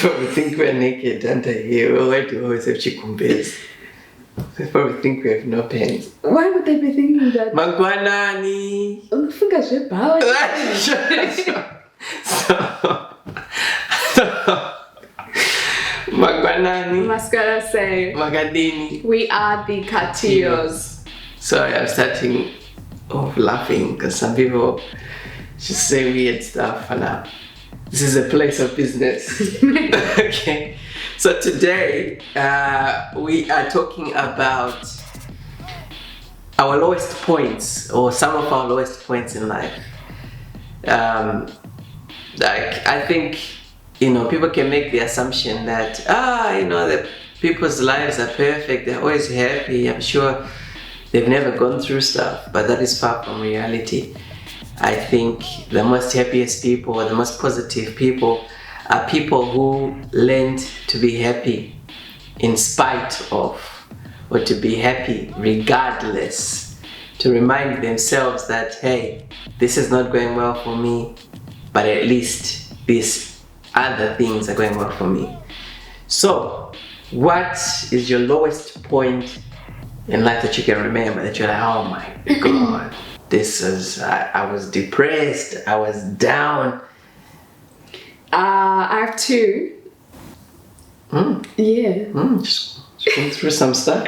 Probably think we're naked under here. Why do we always have chikumbezi? They probably think we have no pants. Why would they be thinking that? Magwanani. Magwanani. Mascara say. Magadini. We are the Katiyos. Sorry, I'm starting off laughing because some people just say weird stuff and this is a place of business. Okay, so today we are talking about our lowest points, or some of our lowest points in life. Like, I think, people can make the assumption that the people's lives are perfect, they're always happy. I'm sure they've never gone through stuff, but that is far from reality. I think the most happiest people, or the most positive people, are people who learned to be happy in spite of, or to be happy regardless, to remind themselves that, hey, this is not going well for me, but at least these other things are going well for me. So, what is your lowest point in life that you can remember, that you're like, oh my God, I was depressed, I was down? I have two. Yeah. Just going through some stuff.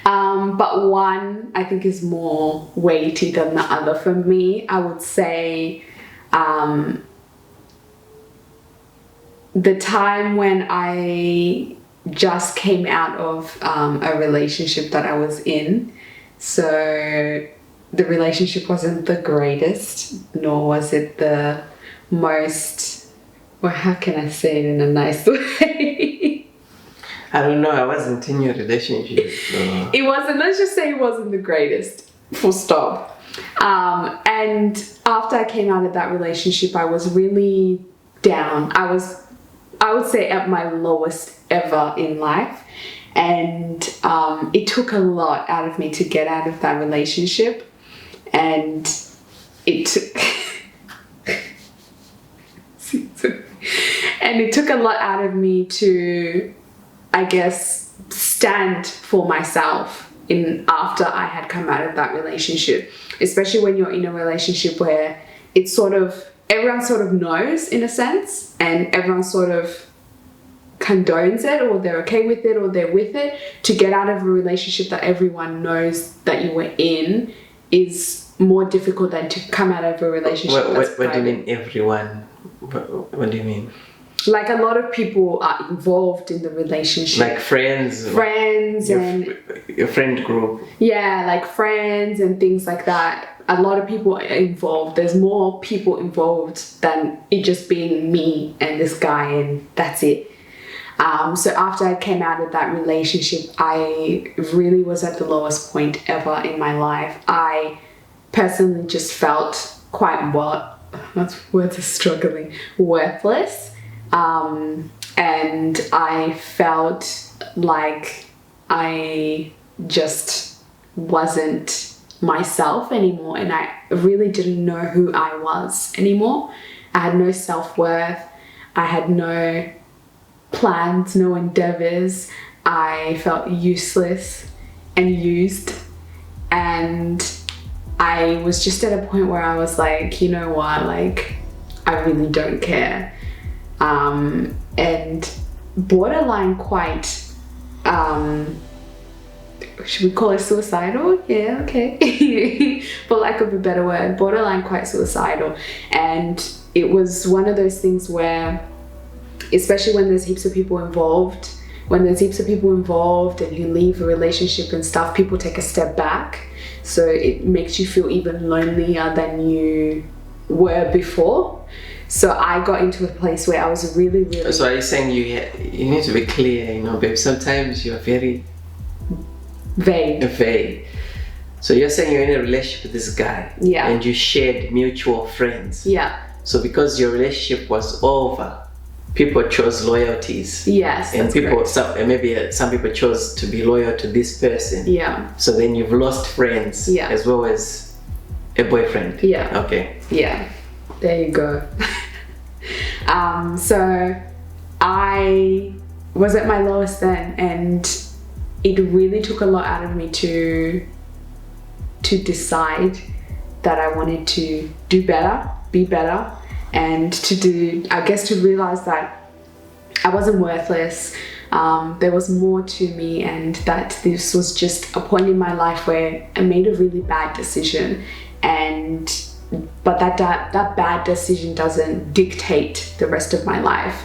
But one I think is more weighty than the other. For me, I would say the time when I just came out of a relationship that I was in. So the relationship wasn't the greatest, nor was it the most, well, how can I say it in a nice way? I don't know, I wasn't in your relationship. So. It wasn't, let's just say it wasn't the greatest, full stop. And after I came out of that relationship, I was really down. I would say at my lowest ever in life. And it took a lot out of me to get out of that relationship. And it took a lot out of me to, I guess, stand for myself after I had come out of that relationship. Especially when you're in a relationship where it's everyone sort of knows in a sense, and everyone sort of condones it, or they're okay with it, or they're with it. To get out of a relationship that everyone knows that you were in is more difficult than to come out of a relationship. What do you mean everyone? What do you mean? Like, a lot of people are involved in the relationship. Like friends and your friend group. Yeah, like friends and things like that. A lot of people are involved. There's more people involved than it just being me and this guy and that's it. So after I came out of that relationship, I really was at the lowest point ever in my life. I personally just felt quite, words are struggling, worthless. And I felt like I just wasn't myself anymore, and I really didn't know who I was anymore. I had no self-worth. I had no plans, no endeavors. I felt useless and used, and I was just at a point where I was like, you know what, like, I really don't care. And borderline quite, should we call it suicidal? Yeah, okay. For lack of a better word, borderline quite suicidal. And it was one of those things where, especially when there's heaps of people involved, and you leave a relationship and stuff, people take a step back. So it makes you feel even lonelier than you were before. So I got into a place where I was really, really... So are you saying you need to be clear, babe? Sometimes you're very... Vague. So you're saying you're in a relationship with this guy. Yeah. And you shared mutual friends. Yeah. So because your relationship was over, people chose loyalties. Yes, and some people chose to be loyal to this person. Yeah. So then you've lost friends. Yeah. As well as a boyfriend. Yeah. Okay. Yeah. There you go. So I was at my lowest then, and it really took a lot out of me to decide that I wanted to do better, be better, and to realize that I wasn't worthless. There was more to me, and that this was just a point in my life where I made a really bad decision, but that bad decision doesn't dictate the rest of my life.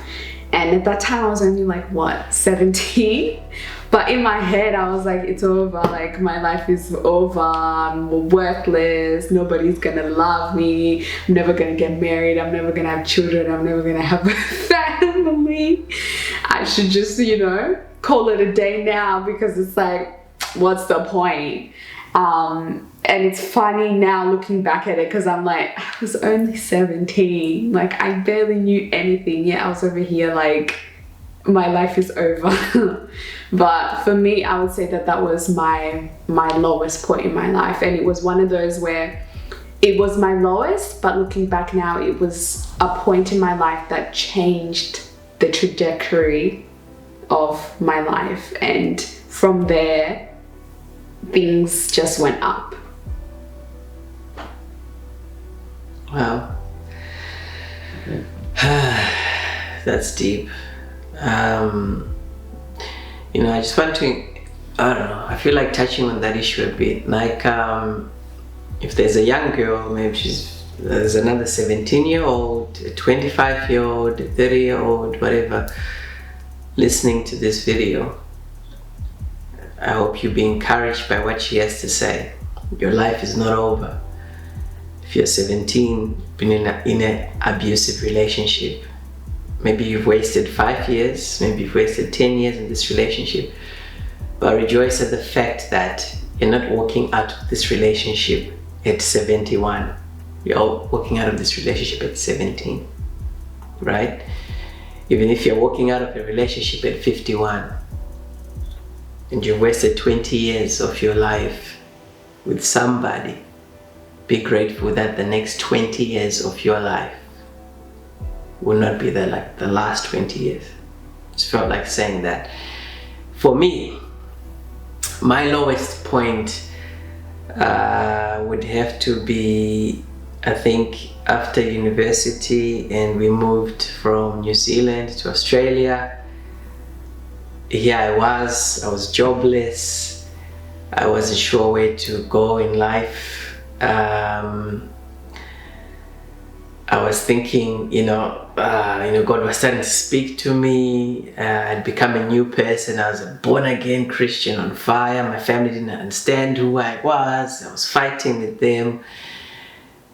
And at that time I was only like, what, 17? But in my head I was like, it's over, like my life is over, I'm worthless, nobody's gonna love me, I'm never gonna get married, I'm never gonna have children, I'm never gonna have a family. I should just, call it a day now, because it's like, what's the point? And it's funny now looking back at it, because I'm like, I was only 17. Like, I barely knew anything. Yeah, I was over here like, my life is over. But for me, I would say that was my lowest point in my life. And it was one of those where it was my lowest, but looking back now, it was a point in my life that changed the trajectory of my life. And from there, things just went up. Wow. That's deep. I just want to, I don't know, I feel like touching on that issue a bit. Like, if there's a young girl, maybe there's another 17-year-old, a 25-year-old, a 30-year-old, whatever, listening to this video, I hope you be encouraged by what she has to say. Your life is not over. If you're 17, been in an abusive relationship, maybe you've wasted 5 years, maybe you've wasted 10 years in this relationship, but rejoice at the fact that you're not walking out of this relationship at 71. You're walking out of this relationship at 17, right? Even if you're walking out of a relationship at 51, and you've wasted 20 years of your life with somebody, be grateful that the next 20 years of your life will not be the last 20 years. Just felt like saying that. For me, my lowest point would have to be, I think, after university, and we moved from New Zealand to Australia. Here I was jobless, I wasn't sure where to go in life. I was thinking, God was starting to speak to me. I'd become a new person. I was a born-again Christian on fire. My family didn't understand who I was. I was fighting with them.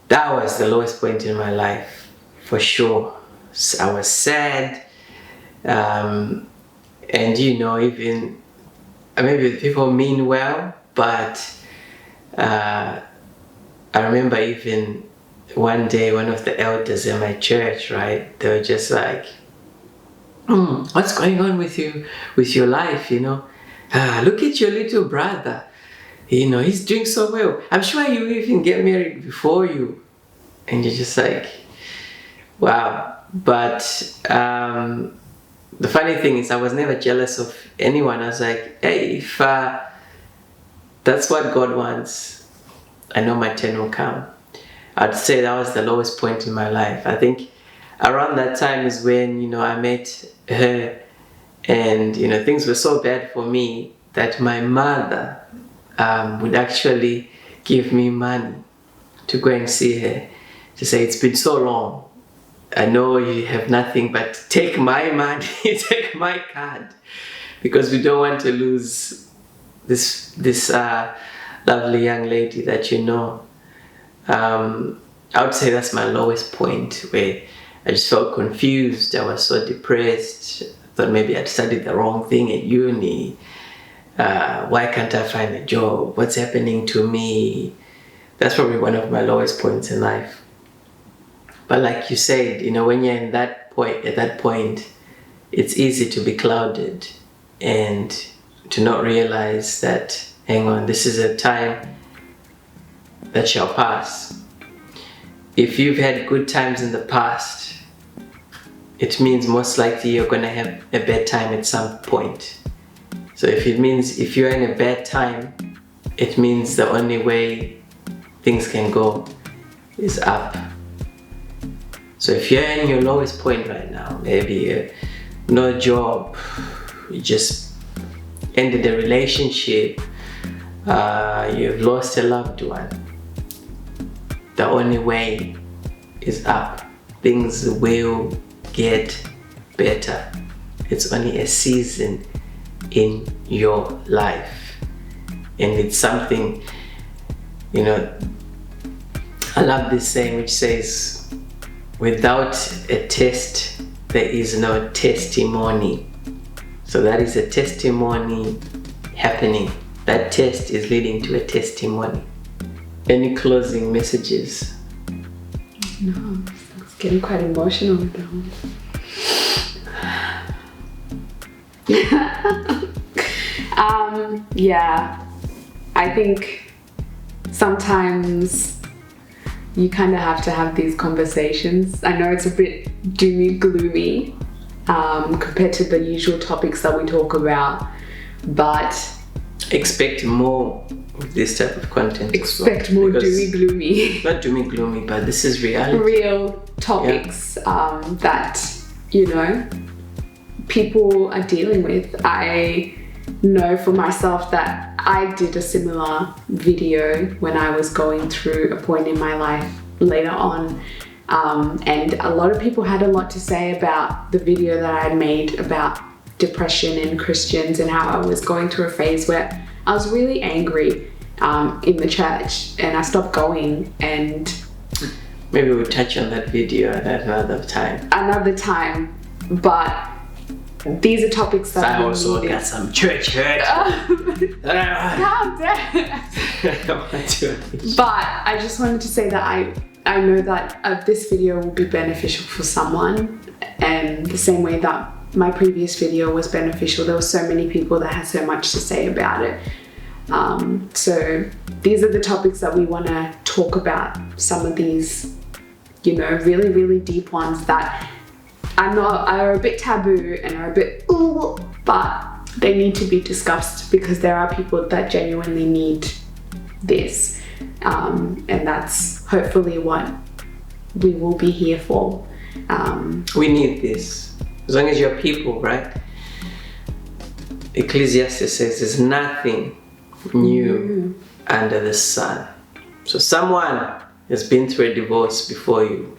That was the lowest point in my life, for sure. I was sad. And even maybe people mean well, but I remember even one day, one of the elders in my church, right, they were just like, what's going on with your life, look at your little brother, he's doing so well. I'm sure you even get married before you. And you're just like, wow. But the funny thing is, I was never jealous of anyone. I was like, hey, if that's what God wants, I know my turn will come. I'd say that was the lowest point in my life. I think around that time is when, I met her, and, things were so bad for me that my mother would actually give me money to go and see her, to say, it's been so long. I know you have nothing, but take my money, take my card, because we don't want to lose this lovely young lady that you know. I would say that's my lowest point, where I just felt confused. I was so depressed. I thought maybe I'd studied the wrong thing at uni. Why can't I find a job? What's happening to me? That's probably one of my lowest points in life. But like you said, when you're at that point, it's easy to be clouded and to not realize that, hang on, this is a time that shall pass. If you've had good times in the past, it means most likely you're gonna have a bad time at some point. So if it means if you're in a bad time, it means the only way things can go is up. So if you're in your lowest point right now, maybe no job, you just ended a relationship, you've lost a loved one, the only way is up. Things will get better. It's only a season in your life, and it's something, you know, I love this saying which says, without a test there is no testimony. So that is a testimony happening. That test is leading to a testimony. Any closing messages? No, it's getting quite emotional with that one. Yeah, I think sometimes you kind of have to have these conversations. I know it's a bit doomy, gloomy compared to the usual topics that we talk about, but expect more of this type of content. Expect more doomy, gloomy. Not doomy, gloomy, but this is reality. Real topics that, you know, people are dealing with. I know for myself that I did a similar video when I was going through a point in my life later on, and a lot of people had a lot to say about the video that I had made about depression and Christians and how I was going through a phase where I was really angry in the church, and I stopped going. And maybe we'll touch on that video at another time. But these are topics that I also got some church hurt. Calm down. But I just wanted to say that I know that this video will be beneficial for someone, and the same way that my previous video was beneficial. There were so many people that had so much to say about it. So these are the topics that we want to talk about. Some of these, you know, really, really deep ones that are a bit taboo and are a bit ooh, but they need to be discussed because there are people that genuinely need this, and that's hopefully what we will be here for. We need this as long as you're people, right? Ecclesiastes says there's nothing new under the sun. So someone has been through a divorce before you.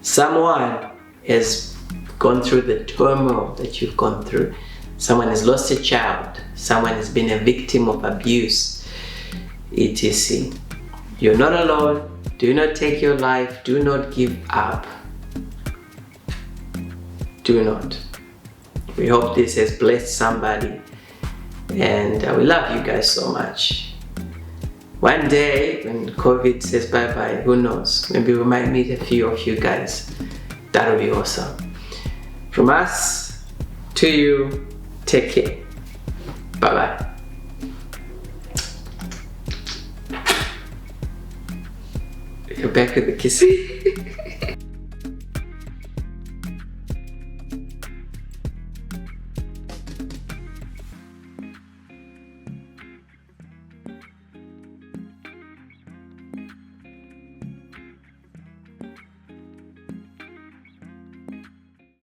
Someone has gone through the turmoil that you've gone through. Someone has lost a child. Someone has been a victim of abuse, etc. You're not alone. Do not take your life. Do not give up. Do not. We hope this has blessed somebody, and we love you guys so much. One day when COVID says bye-bye, who knows? Maybe we might meet a few of you guys. That'll be awesome. From us to you, take care. Bye-bye. You're back with the kissing.